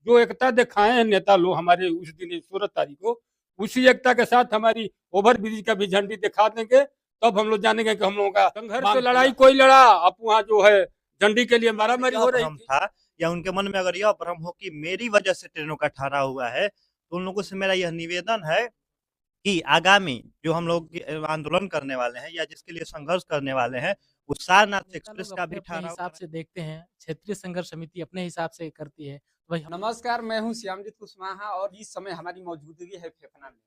जो एकता दिखाए हैं नेता लोग हमारे उस दिन 16 तारीख को, उसी एकता के साथ हमारी ओवर ब्रिज का भी झंडी दिखा देंगे, तब हम लोग जानेंगे कि हम लोगों का संघर्ष तो लड़ाई कोई लड़ा, अब वहाँ जो है झंडी के लिए मारामारी हो रही थी। था या उनके मन में अगर यह भ्रम हो कि मेरी वजह से ट्रेनों का ठहराव हुआ है, तो उन लोगों से मेरा यह निवेदन है कि आगामी जो हम लोग आंदोलन करने वाले हैं या जिसके लिए संघर्ष करने वाले हैं, उस सारनाथ एक्सप्रेस का भी अपने ठहराव हिसाब से देखते हैं, क्षेत्रीय संघर्ष समिति अपने हिसाब से करती है। वही नमस्कार, मैं हूं श्यामजीत कुशवाहा और इस समय हमारी मौजूदगी है फेफना में।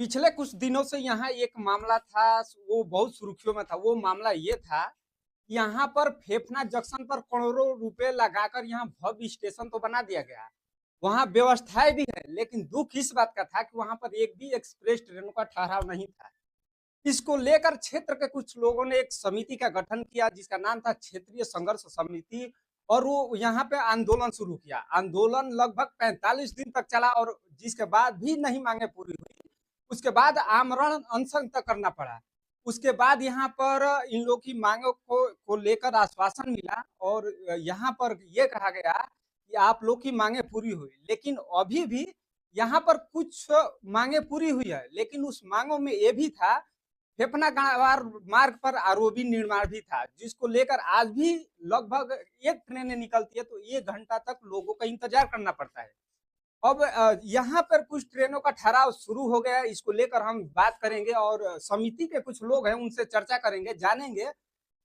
पिछले कुछ दिनों से यहाँ एक मामला था, वो बहुत सुर्खियों में था। वो मामला ये था, यहाँ पर फेफना जंक्शन पर करोड़ों रुपए लगाकर यहाँ भव्य स्टेशन तो बना दिया गया, वहाँ व्यवस्थाएं भी है, लेकिन दुख इस बात का था कि वहाँ पर एक भी एक्सप्रेस ट्रेनों का ठहराव नहीं था। इसको लेकर क्षेत्र के कुछ लोगों ने एक समिति का गठन किया जिसका नाम था क्षेत्रीय संघर्ष समिति, और वो यहाँ पे आंदोलन शुरू किया। आंदोलन लगभग 45 दिन तक चला और जिसके बाद भी नहीं मांगे पूरी हुई, उसके बाद आमरण अनशन तक करना पड़ा। उसके बाद यहाँ पर इन लोग की मांगों को लेकर आश्वासन मिला और यहाँ पर ये कहा गया कि आप लोग की मांगे पूरी हुई, लेकिन अभी भी यहाँ पर कुछ मांगे पूरी हुई है, लेकिन उस मांगों में ये भी था, फेफना गणवार मार्ग पर आरओबी निर्माण भी था, जिसको लेकर आज भी लगभग एक ट्रेनें निकलती है तो 1 घंटा तक लोगों का इंतजार करना पड़ता है। अब यहाँ पर कुछ ट्रेनों का ठहराव शुरू हो गया है, इसको लेकर हम बात करेंगे और समिति के कुछ लोग हैं उनसे चर्चा करेंगे, जानेंगे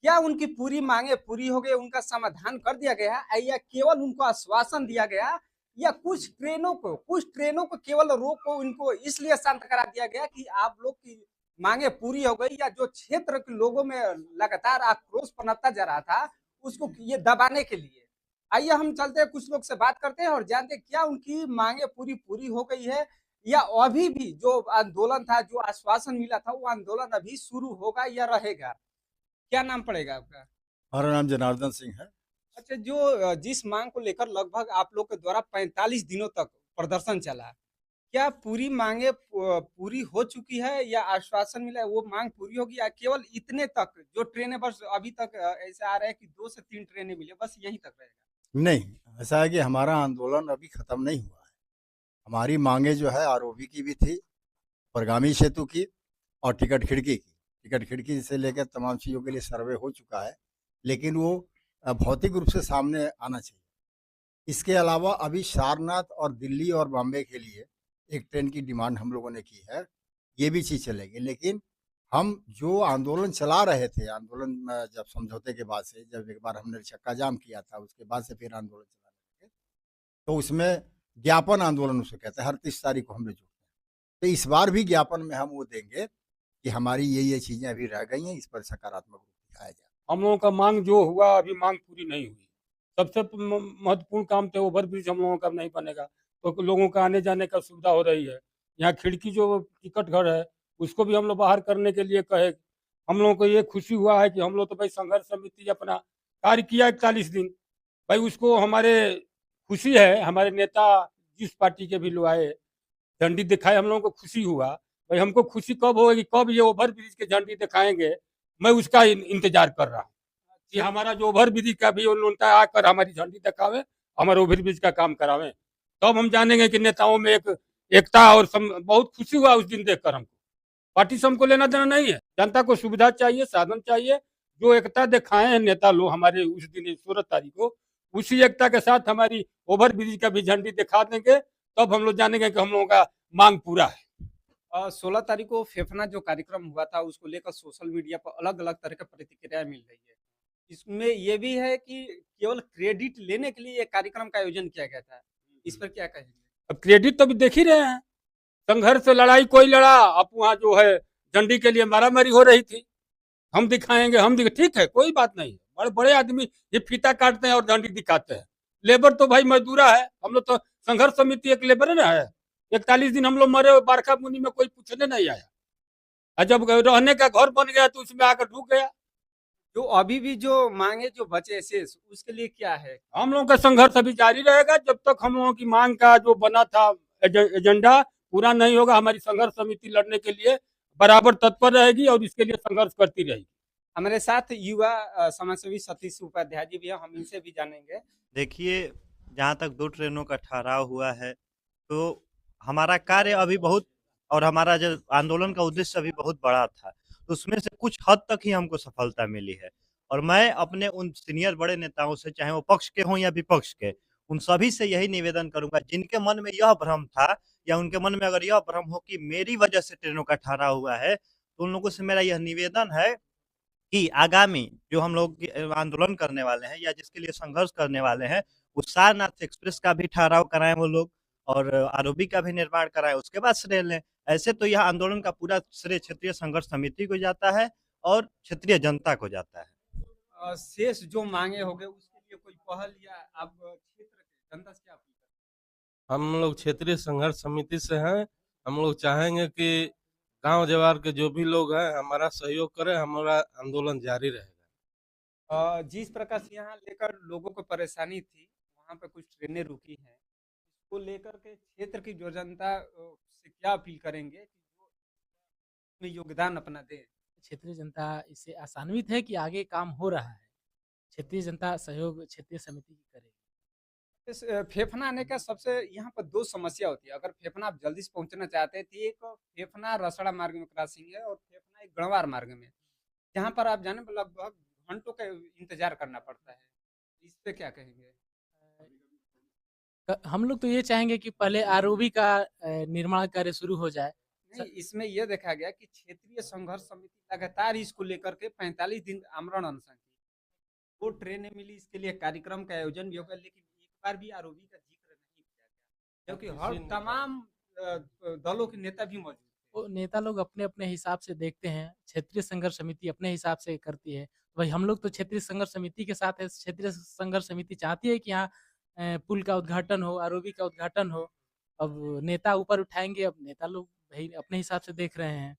क्या उनकी पूरी मांगे पूरी हो गई, उनका समाधान कर दिया गया या केवल उनको आश्वासन दिया गया, या कुछ ट्रेनों को केवल रोक को उनको इसलिए शांत करा दिया गया कि आप लोग की मांगे पूरी हो गई, या जो क्षेत्र के लोगों में लगातार आक्रोश पनपता जा रहा था उसको ये दबाने के लिए। आइए हम चलते हैं, कुछ लोग से बात करते हैं और जानते हैं क्या उनकी मांगे पूरी हो गई है, या अभी भी जो आंदोलन था, जो आश्वासन मिला था, वो आंदोलन अभी शुरू होगा या रहेगा। क्या नाम पड़ेगा आपका? हमारा नाम जनार्दन सिंह है। अच्छा, जो जिस मांग को लेकर लगभग आप लोग के द्वारा 45 दिनों तक प्रदर्शन चला, क्या पूरी मांगे पूरी हो चुकी है या आश्वासन मिला है वो मांग पूरी होगी, या केवल इतने तक जो ट्रेनें बस अभी तक ऐसे आ रहे हैं कि 2 से 3 ट्रेनें मिले, बस यहीं तक रहेगा? नहीं, ऐसा है कि हमारा आंदोलन अभी खत्म नहीं हुआ है। हमारी मांगे जो है आरओबी की भी थी, परगामी सेतु की और टिकट खिड़की की। टिकट खिड़की से लेकर तमाम चीज़ों के लिए सर्वे हो चुका है, लेकिन वो भौतिक रूप से सामने आना चाहिए। इसके अलावा अभी सारनाथ और दिल्ली और बॉम्बे के लिए एक ट्रेन की डिमांड हम लोगों ने की है, ये भी चीज़ चलेगी। लेकिन हम जो आंदोलन चला रहे थे, आंदोलन जब समझौते के बाद से, जब एक बार हमने चक्का जाम किया था, उसके बाद से फिर आंदोलन चला रहे थे, तो उसमें ज्ञापन आंदोलन उसे कहते हैं, हर 30 तारीख को हम लोग जुड़ते हैं। तो इस बार भी ज्ञापन में हम वो देंगे कि हमारी ये चीज़ें अभी रह गई हैं, इस पर सकारात्मक रूप दिखाया जाए। हम लोगों का मांग जो हुआ, अभी मांग पूरी नहीं हुई। सबसे महत्वपूर्ण काम थे ओवर ब्रिज, हम लोगों का नहीं बनेगा तो लोगों का आने जाने का सुविधा हो रही है। यहाँ खिड़की जो टिकट घर है उसको भी हम लोग बाहर करने के लिए कहे। हम लोगों को ये खुशी हुआ है कि हम लोग तो भाई संघर्ष समिति अपना कार्य किया 41 दिन, भाई उसको हमारे खुशी है। हमारे नेता जिस पार्टी के भी लोग आए, झंडी दिखाए, हम लोगों को खुशी हुआ। भाई हमको खुशी कब होगी, कब ये ओवर ब्रिज के झंडी दिखाएंगे, मैं उसका इंतजार कर रहा हूँ कि हमारा जो ओवर ब्रिज का भी उनका आकर हमारी झंडी दिखावे, हमारे ओवर ब्रिज का काम करावे, तब हम जानेंगे कि नेताओं में एक एकता और बहुत खुशी हुआ उस दिन देखकर। हमको पार्टी से हमको लेना देना नहीं है, जनता को सुविधा चाहिए, साधन चाहिए। जो एकता दिखाए हैं नेता लोग हमारे उस दिन 16 तारीख को, उसी एकता के साथ हमारी ओवर ब्रिज का भी झंडी दिखा देंगे, तब हम लोग जानेंगे कि हम लोगों का मांग पूरा है। 16 तारीख को फेफना जो कार्यक्रम हुआ था उसको लेकर सोशल मीडिया पर अलग अलग तरह की प्रतिक्रिया मिल रही है। इसमें यह भी है कि केवल क्रेडिट लेने के लिए ये कार्यक्रम का आयोजन किया गया था, इस पर क्या कहेंगे? अब क्रेडिट तो भी देख ही रहे हैं, संघर्ष से लड़ाई कोई लड़ा, अब वहाँ जो है झंडी के लिए मारामारी हो रही थी। हम दिखाएंगे, ठीक है, कोई बात नहीं। बड़े बड़े आदमी ये फीता काटते हैं और झंडी दिखाते हैं। लेबर तो भाई मजदूरा है, हम लोग तो संघर्ष समिति एक लेबर ना है। 41 दिन हम लोग मरे, बारखा मुनि में कोई पूछने नहीं आया, और जब रहने का घर बन गया तो उसमें आकर ढूक गया। जो अभी भी जो मांगे जो बचे शेष, उसके लिए क्या है? हम लोगों का संघर्ष अभी जारी रहेगा जब तक हम लोगों की मांग का जो बना था एजेंडा पूरा नहीं होगा। हमारी संघर्ष समिति लड़ने के लिए बराबर तत्पर रहेगी और इसके लिए संघर्ष करती रहेगी। हमारे साथ युवा समाजसेवी सतीश उपाध्याय जी भी हैं, हम इनसे भी जानेंगे। देखिए, जहाँ तक 2 ट्रेनों का ठहराव हुआ है, तो हमारा कार्य अभी बहुत और हमारा जो आंदोलन का उद्देश्य अभी बहुत बड़ा था। तो उसमें से कुछ हद तक ही हमको सफलता मिली है और मैं अपने उन सीनियर बड़े नेताओं से, चाहे वो पक्ष के हों या विपक्ष के, उन सभी से यही निवेदन करूँगा जिनके मन में यह भ्रम था या उनके मन में अगर यह भ्रम हो कि मेरी वजह से ट्रेनों का ठहराव हुआ है, तो उन लोगों से मेरा यह निवेदन है कि आगामी जो हम लोग आंदोलन करने वाले हैं या जिसके लिए संघर्ष करने वाले हैं, वो सारनाथ एक्सप्रेस का भी ठहराव कराएँ वो लोग और आरओबी का भी निर्माण कराएँ, उसके बाद श्रेय लें। ऐसे तो यह आंदोलन का पूरा श्रेय क्षेत्रीय संघर्ष समिति को जाता है और क्षेत्रीय जनता को जाता है। शेष जो मांगे होंगे उसके लिए कोई पहल या आप क्षेत्र के जनता से क्या अपील करें? हम लोग क्षेत्रीय संघर्ष समिति से हैं। हम लोग चाहेंगे कि गांव जवार के जो भी लोग हैं हमारा सहयोग करें, हमारा आंदोलन जारी रहेगा। जिस प्रकार से यहाँ लेकर लोगों को परेशानी थी, वहाँ पे कुछ ट्रेनें रुकी हैं, इसको लेकर के क्षेत्र की जो जनता से क्या अपील करेंगे कि जो इसमें योगदान अपना दे? क्षेत्रीय जनता इससे आशान्वित है कि आगे काम हो रहा है। क्षेत्रीय जनता सहयोग क्षेत्रीय समिति की करेगी। इस फेफना आने का सबसे यहाँ पर 2 समस्या होती है। अगर फेफना आप जल्दी से पहुँचना चाहते हैं, तो एक फेफना रसड़ा मार्ग में क्रॉसिंग है और फेफना एक गढ़वार मार्ग में, जहाँ पर आप जाने में लगभग घंटों का इंतजार करना पड़ता है। इस पे क्या कहेंगे? हम लोग तो ये चाहेंगे कि पहले आरओबी का निर्माण कार्य शुरू हो जाए। नहीं, इसमें ये देखा गया कि क्षेत्रीय संघर्ष समिति लगातार इसको लेकर के 45 दिन आमरण अनशन की। 2 ट्रेनें मिली, इसके लिए कार्यक्रम का आयोजन भी होगा, लेकिन एक बार भी आरओबी का जिक्र नहीं किया गया, क्योंकि हर तमाम दलों के नेता भी मौजूद थे। वो नेता लोग अपने-अपने हिसाब से देखते हैं, क्षेत्रीय संघर्ष समिति अपने हिसाब से करती है। वही हम लोग तो क्षेत्रीय संघर्ष समिति के साथ है। क्षेत्रीय संघर्ष समिति चाहती है कि यहाँ पुल का उद्घाटन हो, आरओबी का उद्घाटन हो। अब नेता ऊपर उठाएँगे, अब नेता लोग भई अपने हिसाब से देख रहे हैं।